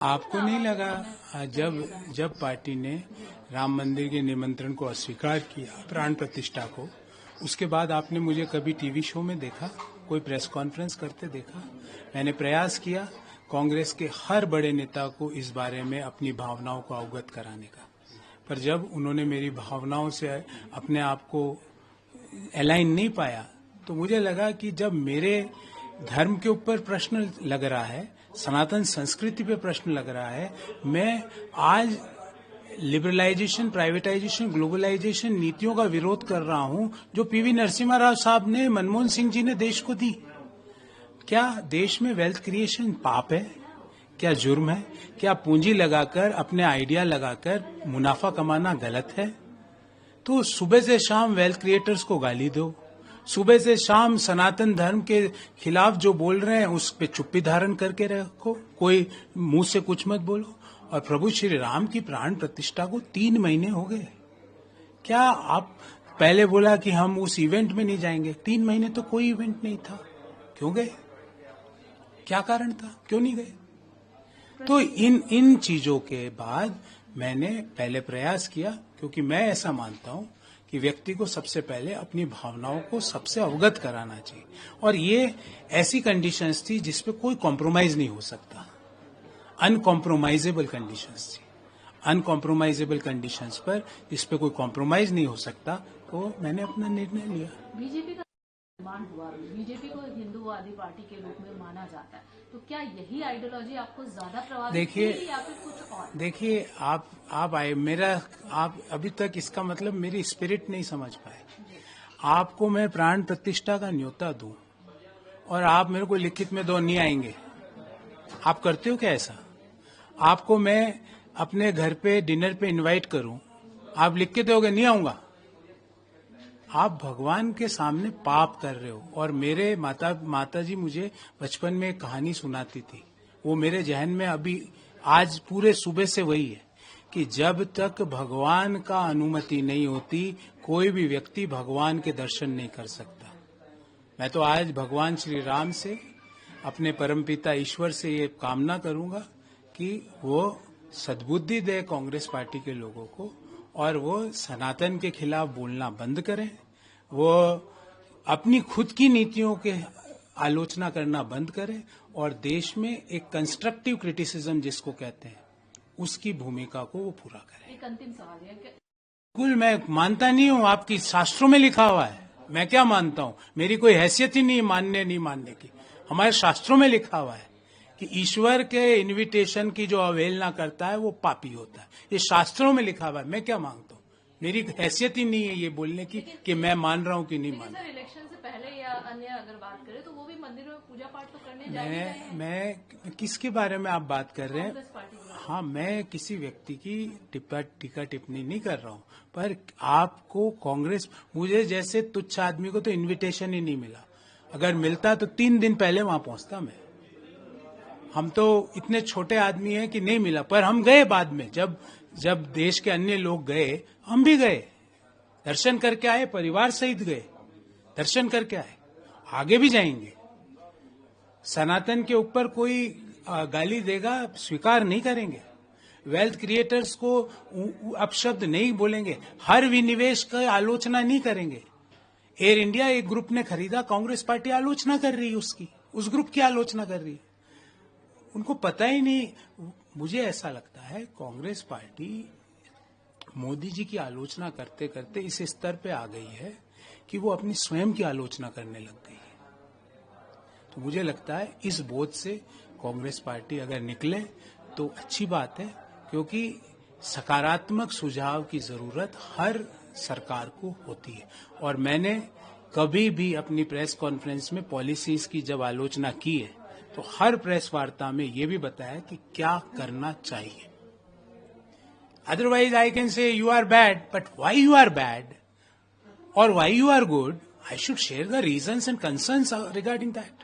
आपको नहीं लगा जब जब पार्टी ने राम मंदिर के निमंत्रण को अस्वीकार किया, प्राण प्रतिष्ठा को, उसके बाद आपने मुझे कभी टीवी शो में देखा, कोई प्रेस कॉन्फ्रेंस करते देखा? मैंने प्रयास किया कांग्रेस के हर बड़े नेता को इस बारे में अपनी भावनाओं को अवगत कराने का, पर जब उन्होंने मेरी भावनाओं से अपने आप को अलाइन नहीं पाया तो मुझे लगा कि जब मेरे धर्म के ऊपर प्रश्न लग रहा है, सनातन संस्कृति पे प्रश्न लग रहा है, मैं आज लिबरलाइजेशन, प्राइवेटाइजेशन, ग्लोबलाइजेशन नीतियों का विरोध कर रहा हूं जो पीवी नरसिम्हा राव साहब ने, मनमोहन सिंह जी ने देश को दी। क्या देश में वेल्थ क्रिएशन पाप है? क्या जुर्म है? क्या पूंजी लगाकर, अपने आइडिया लगाकर मुनाफा कमाना गलत है? तो सुबह से शाम वेल्थ क्रिएटर्स को गाली दो, सुबह से शाम सनातन धर्म के खिलाफ जो बोल रहे हैं उस पे चुप्पी धारण करके रखो, कोई मुंह से कुछ मत बोलो। और प्रभु श्री राम की प्राण प्रतिष्ठा को 3 महीने हो गए। क्या आप पहले बोला कि हम उस इवेंट में नहीं जाएंगे, 3 महीने तो कोई इवेंट नहीं था, क्यों गए? क्या कारण था, क्यों नहीं गए? तो इन चीजों के बाद मैंने पहले प्रयास किया, क्योंकि मैं ऐसा मानता हूं कि व्यक्ति को सबसे पहले अपनी भावनाओं को सबसे अवगत कराना चाहिए, और ये ऐसी कंडीशंस थी जिसपे कोई कॉम्प्रोमाइज नहीं हो सकता, अनकॉम्प्रोमाइजेबल कंडीशंस थी। अनकॉम्प्रोमाइजेबल कंडीशंस पर जिस पे कोई कॉम्प्रोमाइज नहीं हो सकता, तो मैंने अपना निर्णय लिया। बीजेपी का निर्माण हुआ, बीजेपी को हिंदूवादी पार्टी के रूप में माना जाता है, तो क्या यही आइडियोलॉजी आपको ज्यादा प्रभावित की या फिर कुछ और? देखिए, आप अभी तक इसका मतलब मेरी स्पिरिट नहीं समझ पाए। आपको मैं प्राण प्रतिष्ठा का न्योता दूं और आप मेरे को लिखित में दो, नहीं आएंगे। आप करते हो क्या ऐसा? आपको मैं अपने घर पे डिनर पे इनवाइट करूं, आप लिख के दोगे नहीं आऊंगा? आप भगवान के सामने पाप कर रहे हो। और मेरे माता जी मुझे बचपन में एक कहानी सुनाती थी, वो मेरे जहन में अभी आज पूरे सुबह से वही है कि जब तक भगवान का अनुमति नहीं होती, कोई भी व्यक्ति भगवान के दर्शन नहीं कर सकता। मैं तो आज भगवान श्री राम से, अपने परमपिता ईश्वर से ये कामना करूंगा कि वो सद्बुद्धि दे कांग्रेस पार्टी के लोगों को, और वो सनातन के खिलाफ बोलना बंद करें, वो अपनी खुद की नीतियों के आलोचना करना बंद करें, और देश में एक कंस्ट्रक्टिव क्रिटिसिज्म जिसको कहते हैं, उसकी भूमिका को वो पूरा करें। एक अंतिम सवाल है, बिल्कुल मैं मानता नहीं हूं, आपकी शास्त्रों में लिखा हुआ है, मैं क्या मानता हूं? मेरी कोई हैसियत ही नहीं मानने नहीं मानने की। हमारे शास्त्रों में लिखा हुआ है कि ईश्वर के इनविटेशन की जो अवहेलना करता है वो पापी होता है। ये शास्त्रों में लिखा हुआ है, मैं क्या मांगता हूँ? मेरी हैसियत ही नहीं है ये बोलने की कि मैं मान रहा हूँ कि नहीं मान रहा। इलेक्शन से पहले या अन्य अगर बात करें तो वो भी मंदिरों में पूजा पाठ तो करने जा रहे हैं। मैं किसके बारे में आप बात कर रहे हैं? कांग्रेस पार्टी के बारे में। हाँ, मैं किसी व्यक्ति की टीका टिप्पणी नहीं कर रहा हूँ, पर आपको कांग्रेस, मुझे जैसे तुच्छ आदमी को तो इन्विटेशन ही नहीं मिला। अगर मिलता तो 3 दिन पहले वहां पहुंचता मैं। हम तो इतने छोटे आदमी हैं कि नहीं मिला, पर हम गए बाद में। जब देश के अन्य लोग गए, हम भी गए, दर्शन करके आए, परिवार सहित गए, दर्शन करके आए, आगे भी जाएंगे। सनातन के ऊपर कोई गाली देगा, स्वीकार नहीं करेंगे। वेल्थ क्रिएटर्स को अपशब्द नहीं बोलेंगे, हर विनिवेश की आलोचना नहीं करेंगे। एयर इंडिया एक ग्रुप ने खरीदा, कांग्रेस पार्टी आलोचना कर रही है उसकी, उस ग्रुप की आलोचना कर रही है। उनको पता ही नहीं। मुझे ऐसा लगता है कांग्रेस पार्टी मोदी जी की आलोचना करते करते इस स्तर पे आ गई है कि वो अपनी स्वयं की आलोचना करने लग गई है। तो मुझे लगता है इस बोझ से कांग्रेस पार्टी अगर निकले तो अच्छी बात है, क्योंकि सकारात्मक सुझाव की जरूरत हर सरकार को होती है। और मैंने कभी भी अपनी प्रेस कॉन्फ्रेंस में पॉलिसीज की जब आलोचना की है तो हर प्रेस वार्ता में ये भी बताया कि क्या करना चाहिए। Otherwise I can say you are bad, but why you are bad और why you are good, I should share the reasons and concerns regarding that.